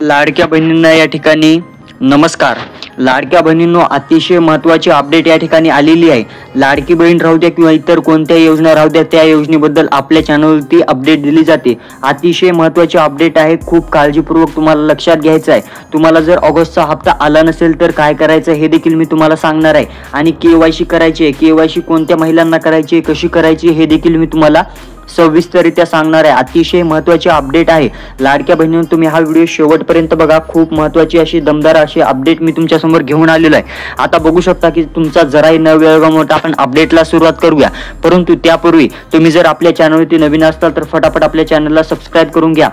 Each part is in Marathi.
लाडक्या बहिणींना या ठिकाणी नमस्कार। लाडक्या बहिणींनो, अतिशय महत्त्वाची अपडेट या ठिकाणी आलेली आहे। लाडकी बहीण राहू द्या किंवा इतर कोणत्या योजना राहू द्या, त्या योजनेबद्दल आपल्या चॅनलवरती अपडेट दिली जाते। अतिशय महत्त्वाची अपडेट आहे, खूप काळजीपूर्वक तुम्हाला लक्षात घ्यायचं आहे। तुम्हाला जर ऑगस्टचा हप्ता आला नसेल तर काय करायचं हे देखील मी तुम्हाला सांगणार आहे। आणि केवायसी करायची आहे, केवायसी कोणत्या महिलांना करायची, कशी करायची हे देखील मी तुम्हाला सविस्तररित्या सांगणार आहे। अतिशय महत्त्वाची अपडेट आहे। लाडक्या बहिणींनो, तुम्ही हा व्हिडिओ शेवटपर्यंत बघा। खूप महत्त्वाची अशी दमदार अशी अपडेट मी तुमच्या समोर घेऊन आलेलो आहे। आता बघू शकता की तुमचा जराही न वेळ गमावता आपण अपडेटला सुरुवात करूया। परंतु त्यापूर्वी तुम्ही जर आपल्या चॅनलवरती नवीन असाल तर फटाफट आपल्या चॅनलला सबस्क्राइब करून घ्या,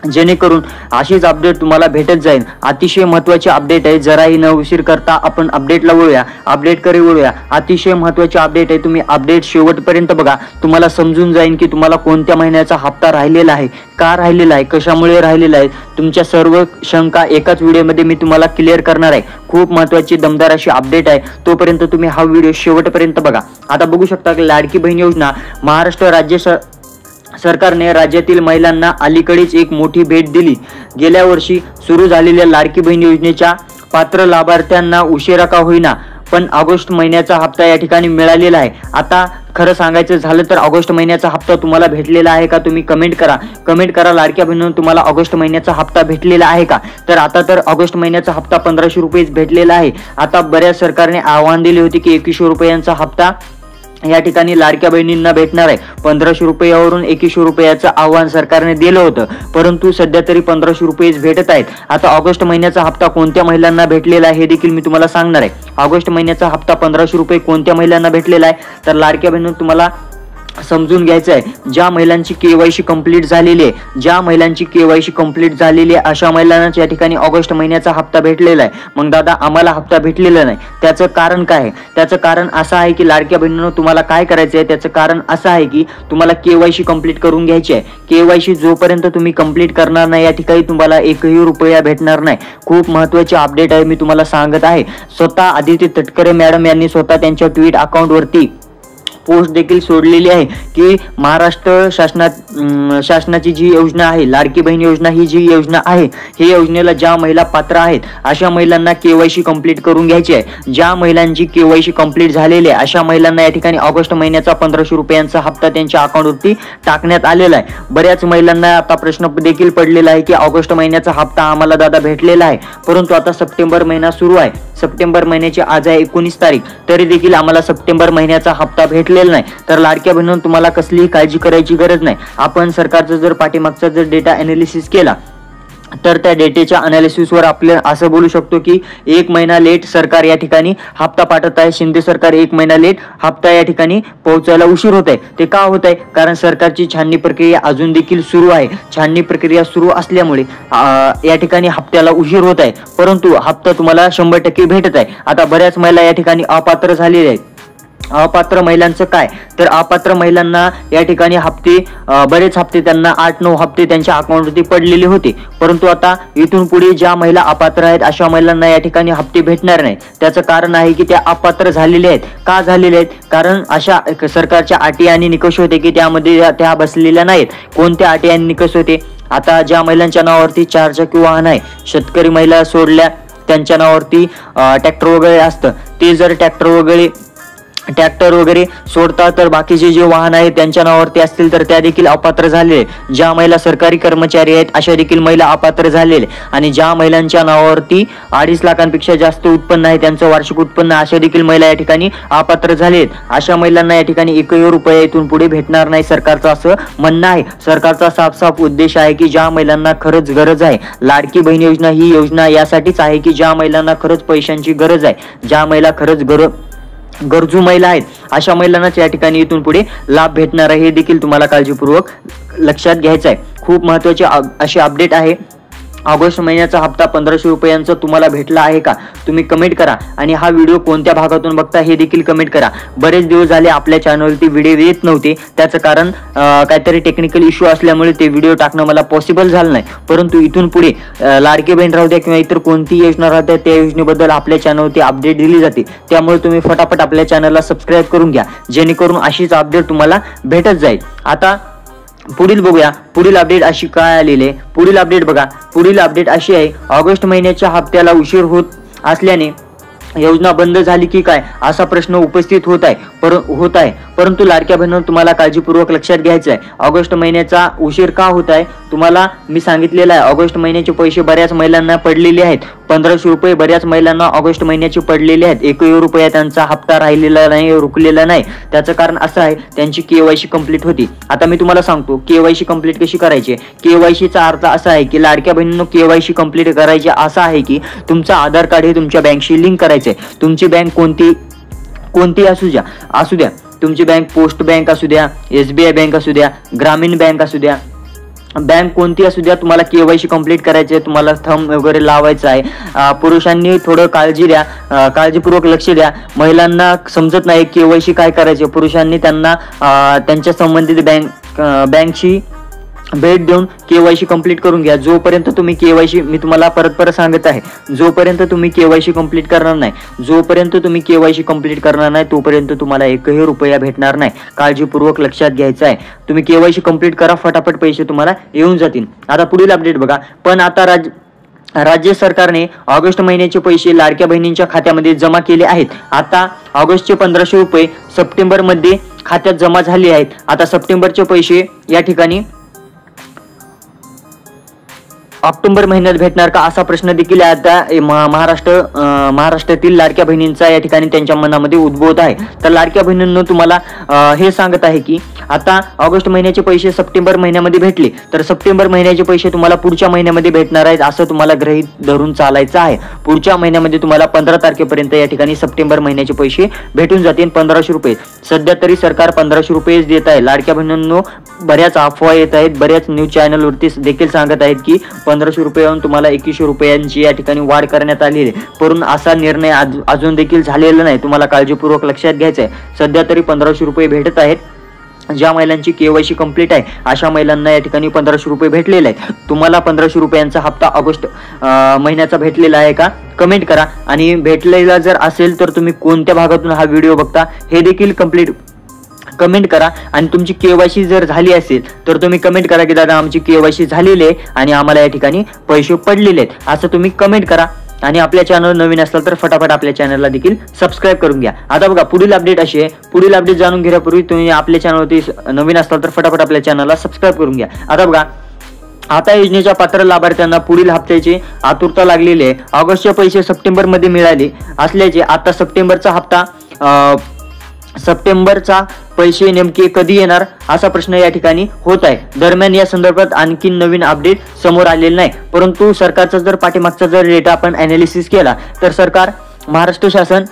जेणेकरून अशीच अपडेट तुम्हाला भेटत जाईल। अतिशय महत्त्वाची अपडेट आहे, जराही न उशीर करता आपण अपडेटला वळूया, अपडेटकडे वळूया। अतिशय महत्त्वाची अपडेट आहे, तुम्ही अपडेट शेवटपर्यंत बघा। तुम्हाला समजून जाईल की तुम्हाला कोणत्या महिन्याचा हप्ता राहिलेला आहे, का राहिलेला आहे, कशामुळे राहिलेला आहे। तुमच्या सर्व शंका एकाच व्हिडिओमध्ये मी तुम्हाला क्लिअर करणार आहे। खूप महत्त्वाची दमदार अशी अपडेट आहे, तोपर्यंत तुम्ही हा व्हिडिओ शेवटपर्यंत बघा। आता बघू शकता की लाडकी बहीण योजना महाराष्ट्र राज्य सरकारने राज्यातील महिलांना अलीकडेच एक मोठी भेट दिली। गेल्या वर्षी सुरू झालेल्या लाडकी बहीण योजनेच्या पात्र लाभार्थ्यांना उशिरा का होईना पण ऑगस्ट महिन्याचा हप्ता या ठिकाणी मिळालेला आहे। आता खरं सांगायचं झालं तर ऑगस्ट महिन्याचा हप्ता तुम्हाला भेटलेला आहे का, तुम्ही कमेंट करा लाडक्या बहिणींनो, तुम्हाला ऑगस्ट महिन्याचा हप्ता भेटलेला आहे का। तर आता तर ऑगस्ट महिन्याचा हप्ता 1500 रुपयेच भेटलेला आहे। आता बऱ्याच सरकारने आव्हान दिले होते की 2100 रुपयांचा हप्ता या ठिकाणी लाडक्या बहिणींना भेटणार आहे। 1500 रुपयावरून 2100 रुपयाचं आव्हान सरकारने दिलं होतं, परंतु सध्या तरी 1500 रुपयेच भेटत आहेत। आता ऑगस्ट महिन्याचा हप्ता कोणत्या महिलांना भेटलेला आहे हे देखील मी तुम्हाला सांगणार आहे। ऑगस्ट महिन्याचा हप्ता 1500 रुपये कोणत्या महिलांना भेटलेला आहे तर लाडक्या बहिणींनो, तुम्हाला समजून घ्यायचं आहे, ज्या महिलांची केवायसी कंप्लीट झालेली आहे, ज्या महिलांची केवायसी कंप्लीट झालेली आहे अशा महिलांनाच या ठिकाणी ऑगस्ट महिन्याचा हप्ता भेटलेला आहे। मग दादा, आम्हाला हप्ता भेटलेला नाही, त्याचं कारण काय आहे? त्याचं कारण असं आहे की लाडक्या बहिणींनो, तुम्हाला काय करायचं आहे, त्याचं कारण असं आहे की तुम्हाला केवायसी कंप्लीट करून घ्यायची आहे। केवायसी जोपर्यंत तुम्ही कंप्लीट करणार नाही या ठिकाणी तुम्हाला एकही रुपया भेटणार नाही। खूप महत्त्वाची अपडेट आहे, मी तुम्हाला सांगत आहे। स्वतः आदिती तटकरे मॅडम यांनी स्वतः त्यांच्या ट्विट अकाउंटवरती पोस्ट देखील सोडलेली आहे की महाराष्ट्र शासनाची जी योजना आहे लाडकी बहीण योजना, ही जी योजना आहे ही योजनेला ज्या महिला पात्र आहेत अशा महिलांना केवायसी कंप्लीट करून घ्यायची आहे। ज्या महिलांची केवायसी कंप्लीट झालेली आहे अशा महिलांना या ठिकाणी ऑगस्ट महिन्याचा 1500 रुपयांचा हप्ता त्यांच्या अकाउंटवरती टाकण्यात आलेला आहे। बऱ्याच महिलांना आता प्रश्न देखील पडलेला आहे की ऑगस्ट महिन्याचा हप्ता आम्हाला दादा भेटलेला आहे, परंतु आता सप्टेंबर महिना सुरू आहे, सप्टेंबर महिन्याची आज आहे 19 तारीख, तरी देखील आम्हाला सप्टेंबर महिन्याचा हप्ता भेटलेला नाही। तर लाडक्या बहिणींनो, तुम्हाला कसलीही काळजी करायची गरज नाही। आपण सरकारचा जर पाठीमागचा जर डेटा एनालिसिस केला तर त्या डेटेच्या अनालिसिसवर आपण असं बोलू शकतो की 1 महिना लेट सरकार या ठिकाणी हप्ता पाठवत आहे। शिंदे सरकार 1 महिना लेट हप्ता या ठिकाणी पोहोचायला उशीर होत आहे। ते का होत आहे? कारण सरकारची छाननी प्रक्रिया अजून देखील सुरू आहे। छाननी प्रक्रिया सुरू असल्यामुळे या ठिकाणी हप्त्याला उशीर होत आहे, परंतु हप्ता तुम्हाला 100% भेटत आहे। आता बऱ्याच महिला या ठिकाणी अपात्र झालेल्या आहेत। अपात्र महिलांचं काय तर अपात्र महिलांना या ठिकाणी हप्ते बरेच हप्ते त्यांना 8-9 हप्ते त्यांच्या अकाउंटवरती पडलेले होते, परंतु आता इथून पुढे ज्या महिला अपात्र आहेत अशा महिलांना या ठिकाणी हप्ते भेटणार नाही। त्याचं कारण आहे की त्या अपात्र झालेले आहेत। का झालेले आहेत? कारण अशा सरकारच्या अटी आणि निकष होते की त्यामध्ये त्या बसलेल्या नाहीत। कोणत्या अटी आणि निकष होते? आता ज्या महिलांच्या नावावरती 4 चाकी वाहन आहे, शेतकरी महिला सोडल्या त्यांच्या नावावरती ट्रॅक्टर वगैरे असतं, ते जर ट्रॅक्टर वगैरे सोडता तर बाकीचे जे वाहन आहेत त्यांच्या नावावरती असतील तर त्या देखील अपात्र झालेले। ज्या महिला सरकारी कर्मचारी आहेत अशा देखील महिला अपात्र झालेले। आणि ज्या महिलांच्या नावावरती 2.5 लाखांपेक्षा जास्त उत्पन्न आहे, त्यांचं वार्षिक उत्पन्न, अशा देखील महिला या ठिकाणी अपात्र झालेत। अशा महिलांना या ठिकाणी 1 रुपया इथून पुढे भेटणार नाही, सरकारचं असं म्हणणं आहे। सरकारचा साफ उद्देश आहे की ज्या महिलांना खरंच गरज आहे, लाडकी बहीण योजना ही योजना यासाठीच आहे की ज्या महिलांना खरंच पैशांची गरज आहे, ज्या महिला खरंच गरजू महिला आहेत अशा महिलांनाच या ठिकाणी इथून पुढे लाभ भेटणार आहे। हे देखील तुम्हाला काळजीपूर्वक लक्षात घ्यायचं आहे। खूप महत्त्वाची अशी अपडेट आहे। ऑगस्ट महिन्याचा हप्ता 1500 रुपयांचा तुम्हाला भेटला आहे का, तुम्ही कमेंट करा। आणि हा व्हिडिओ कोणत्या भागातून बघता हे देखील कमेंट करा। बरेच दिवस झाले आपल्या चॅनलवरती व्हिडिओ येत नव्हते, त्याचं कारण काहीतरी टेक्निकल इश्यू असल्यामुळे ते व्हिडिओ टाकणं मला पॉसिबल झालं नाही, परंतु इथून पुढे लाडकी बहीण राहू द्या किंवा इतर कोणती योजना राहते त्या योजनेबद्दल आपल्या चॅनलवरती अपडेट दिली जाते। त्यामुळे तुम्ही फटाफट आपल्या चॅनलला सबस्क्राइब करून घ्या, जेणेकरून अशीच अपडेट तुम्हाला भेटत जाईल। आता पुढील बघूया, पुढील अपडेट अशी काय आलेली आहे. पुढील अपडेट बघा, पुढील अपडेट अशी आहे, ऑगस्ट महिन्याच्या हप्त्याला उशीर होत असल्याने योजना बंद झाली की काय असा प्रश्न उपस्थित होत आहे. परंतु लाडक्या बहिणींनो, तुम्हाला काळजीपूर्वक लक्षात घ्यायचं आहे, ऑगस्ट महिन्याचा उशीर का होत आहे तुम्हाला मी सांगितलेलं आहे. ऑगस्ट महिन्याचे पैसे बऱ्याच महिलांना पडलेले आहेत. 1500 रुपये बऱ्याच महिलांना ऑगस्ट महिन्याचे पडलेले आहेत. 1 रुपया त्यांचा हप्ता राहिलेला नाही, रुकलेला नाही. त्याचं कारण असं आहे, त्यांची केवायसी कंप्लीट होती. आता मी तुम्हाला सांगतो केवायसी कंप्लीट कशी करायची. केवायसीचा अर्थ असा आहे की लाडक्या बहिणींनो, केवायसी कंप्लीट करायची असा आहे की तुमचं आधार कार्ड हे तुमच्या बँकशी लिंक करायचं आहे. तुमची बँक कोणती असू द्या, तुमची बँक पोस्ट बँक असू द्या, SBI बँक असू द्या, ग्रामीण बँक असू द्या, बँक कोणती असू द्या, तुम्हाला केवायसी कंप्लीट करायचे आहे. तुम्हाला थंब वगैरे लावायचं आहे. पुरुषांनी थोडं काळजीपूर्वक लक्ष द्या. महिलांना समजत नाही केवायसी काय करायचे. पुरुषांनी त्यांना त्यांच्या संबंधित बँकशी भेट देऊन केवायसी कंप्लीट करून घ्या. जोपर्यंत तुम्ही केवायसी, मी तुम्हाला परत सांगत आहे, जोपर्यंत तुम्ही केवायसी कंप्लीट करणार नाही, तोपर्यंत तुम्हाला 1 रुपया भेटणार नाही. काळजीपूर्वक लक्षात घ्यायचं आहे. तुम्ही केवायसी कंप्लीट करा, फटाफट पैसे तुम्हाला येऊन जातील. आता पुढील अपडेट बघा, पण आता राज्य सरकारने ऑगस्ट महिन्याचे पैसे लाडक्या बहिणींच्या खात्यामध्ये जमा केले आहेत. आता ऑगस्टचे 1500 रुपये सप्टेंबर मध्ये खात्यात जमा झाले आहेत. आता सप्टेंबरचे पैसे या ठिकाणी ऑक्टोबर महिन्यात भेटणार का असा प्रश्न देखील आता महाराष्ट्रातील लाडक्या बहिणींचा या ठिकाणी त्यांच्या मनामध्ये उद्भवत आहे. तर लाडक्या बहिणींनो, तुम्हाला हे सांगत आहे की आता ऑगस्ट महिन्याचे पैसे सप्टेंबर महिन्यामध्ये भेटले तर सप्टेंबर महिन्याचे पैसे तुम्हाला पुढच्या महिन्यामध्ये भेटणार आहेत असं तुम्हाला गृहीत धरून चालायचं आहे. पुढच्या महिन्यामध्ये तुम्हाला 15 तारखेपर्यंत या ठिकाणी सप्टेंबर महिन्याचे पैसे भेटून जातील 1500 रुपये. सध्या तरी सरकार 1500 रुपयेच देत आहे. लाडक्या बहिणींनो, बऱ्याच अफवा येत आहेत, बऱ्याच न्यूज चॅनलवरती देखील सांगत आहेत की 1500 रुपयाहून तुम्हाला 2100 रुपयांची या ठिकाणी वाढ करण्यात आलेली आहे. परंतु असा निर्णय अजून देखील झालेला नाही. तुम्हाला काळजीपूर्वक लक्षात घ्यायचं आहे. सध्या तरी 1500 रुपये भेटत आहेत. ज्या महिलांची केवायसी कंप्लीट आहे अशा महिलांना या ठिकाणी 1500 रुपये भेटलेले आहेत. तुम्हाला 1500 रुपयांचा हप्ता ऑगस्ट महिन्याचा भेटलेला आहे का कमेंट करा. आणि भेटलेला जर असेल तर तुम्ही कोणत्या भागातून हा व्हिडिओ बघता हे देखील कमेंट करा. आणि तुमची केवायसी जर झाली असेल तर तुम्ही कमेंट करा की दादा आमची केवायसी झालेली आहे आणि आम्हाला या ठिकाणी पैसे पडलेले आहेत असं तुम्ही कमेंट करा. आणि आपल्या चॅनल नवीन असला तर फटाफट आपल्या चॅनलला देखील सबस्क्राईब करून घ्या. आता बघा, पुढील अपडेट अशी आहे. पुढील अपडेट जाणून घेण्यापूर्वी तुम्ही आपल्या चॅनलवरती नवीन असाल तर फटाफट आपल्या चॅनलला सबस्क्राईब करून घ्या. आता बघा, आता योजनेच्या पात्र लाभार्थ्यांना पुढील हप्त्याची आतुरता लागलेली आहे. ऑगस्टचे पैसे सप्टेंबर मध्ये मिळाले असल्याचे आता सप्टेंबरचा पैसे नेमके कधी येणार असा प्रश्न या ठिकाणी होत आहे. दरम्यान या संदर्भात आणखी नवीन अपडेट समोर आलेले नाही. परंतु सरकारचा जर पाठीमागचा जर डेटा आपण अनालिसिस केला तर महाराष्ट्र शासन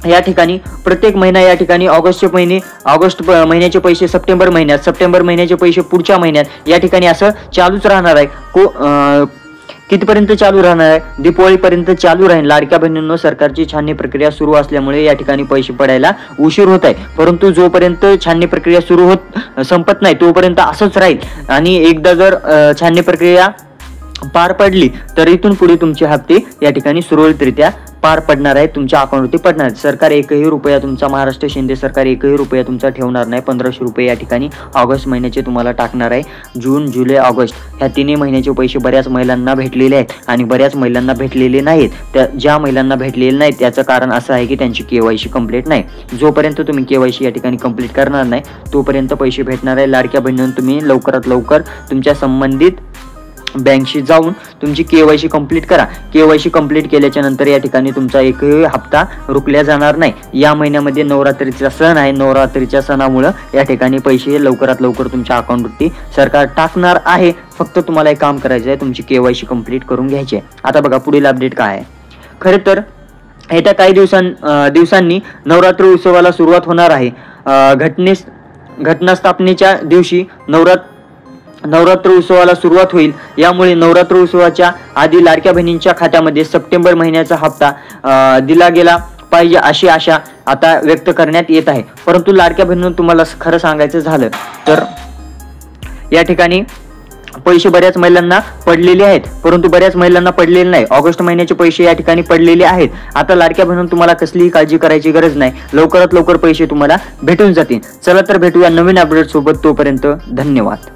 या ठिकाणी प्रत्येक महिना या ठिकाणी ऑगस्ट महिन्याचे पैसे सप्टेंबर महिन्याचे पैसे पुढच्या महिन्यात या ठिकाणी असं चालूच राहणार आहे. कितीपर्यंत चालू राहणार आहे? दीपावलीपर्यंत चालू राहील. लाडक्या बहिणींनो, सरकारची छाननी प्रक्रिया सुरू असल्यामुळे या ठिकाणी पैसे पडायला उशीर होत आहे. परंतु जोपर्यंत छाननी प्रक्रिया संपत नाही तोपर्यंत असंच राहील. आणि एकदा जर छाननी प्रक्रिया पार पडली तर इथून पुढे तुमचे हप्ते या ठिकाणी सुरळीतरित्या पार पडणार आहे, तुमच्या अकाउंटवरती पडणार आहे. सरकार 1 रुपया तुमचा, महाराष्ट्र शिंदे सरकार 1 रुपया तुमचा ठेवणार नाही. 1500 रुपये या ठिकाणी ऑगस्ट महिन्याचे तुम्हाला टाकणार आहे. जून, जुलै, ऑगस्ट ह्या 3 महिन्याचे पैसे बऱ्याच महिलांना भेटलेले आहेत आणि बऱ्याच महिलांना भेटलेले नाहीत. ज्या महिलांना भेटलेले नाहीत त्याचं कारण असं आहे की त्यांची केवायसी कंप्लीट नाही. जोपर्यंत तुम्ही केवायसी या ठिकाणी कंप्लीट करणार नाही तोपर्यंत पैसे भेटणार आहे. लाडक्या बहिणींनो, तुम्ही लवकरात लवकर तुमच्या संबंधित बँकशी जाऊन तुमची केवायसी कंप्लीट करा. केवायसी कंप्लीट केल्याच्या नंतर या ठिकाणी तुमचा एकही हप्ता रुकल्या जाणार नाही. या महिन्यामध्ये नवरात्रीचा सण आहे. नवरात्रीच्या सणामुळे या ठिकाणी पैसे लवकरात लवकर तुमच्या अकाउंटवरती सरकार टाकणार आहे. फक्त तुम्हाला एक काम करायचं आहे, तुमची केवायसी कंप्लीट करून घ्यायची आहे. आता बघा, पुढील अपडेट काय आहे. खरे तर येत्या काही दिवसांनी नवरात्र उत्सवाला सुरुवात होणार आहे. घटनास्थापनेच्या दिवशी नवरात्र उत्सवाला सुरुवात होईल. यामुळे नवरात्र उत्सवाच्या आधी लाडक्या बहिणींच्या खात्यामध्ये सप्टेंबर महिन्याचा हप्ता दिला गेला पाहिजे अशी आशा आता व्यक्त करण्यात येत आहे. परंतु लाडक्या बहिणींनो, तुम्हाला खरं सांगायचं झालं तर या ठिकाणी पैसे बऱ्याच महिलांना पडलेले आहेत, परंतु बऱ्याच महिलांना पडलेले नाही. ऑगस्ट महिन्याचे पैसे या ठिकाणी पडलेले आहेत. आता लाडक्या बहिणींनो, तुम्हाला कसलीही काळजी करायची गरज नाही. लवकरात लवकर पैसे तुम्हाला भेटून जातील. चला तर भेटूया नवीन अपडेट सोबत. तोपर्यंत धन्यवाद.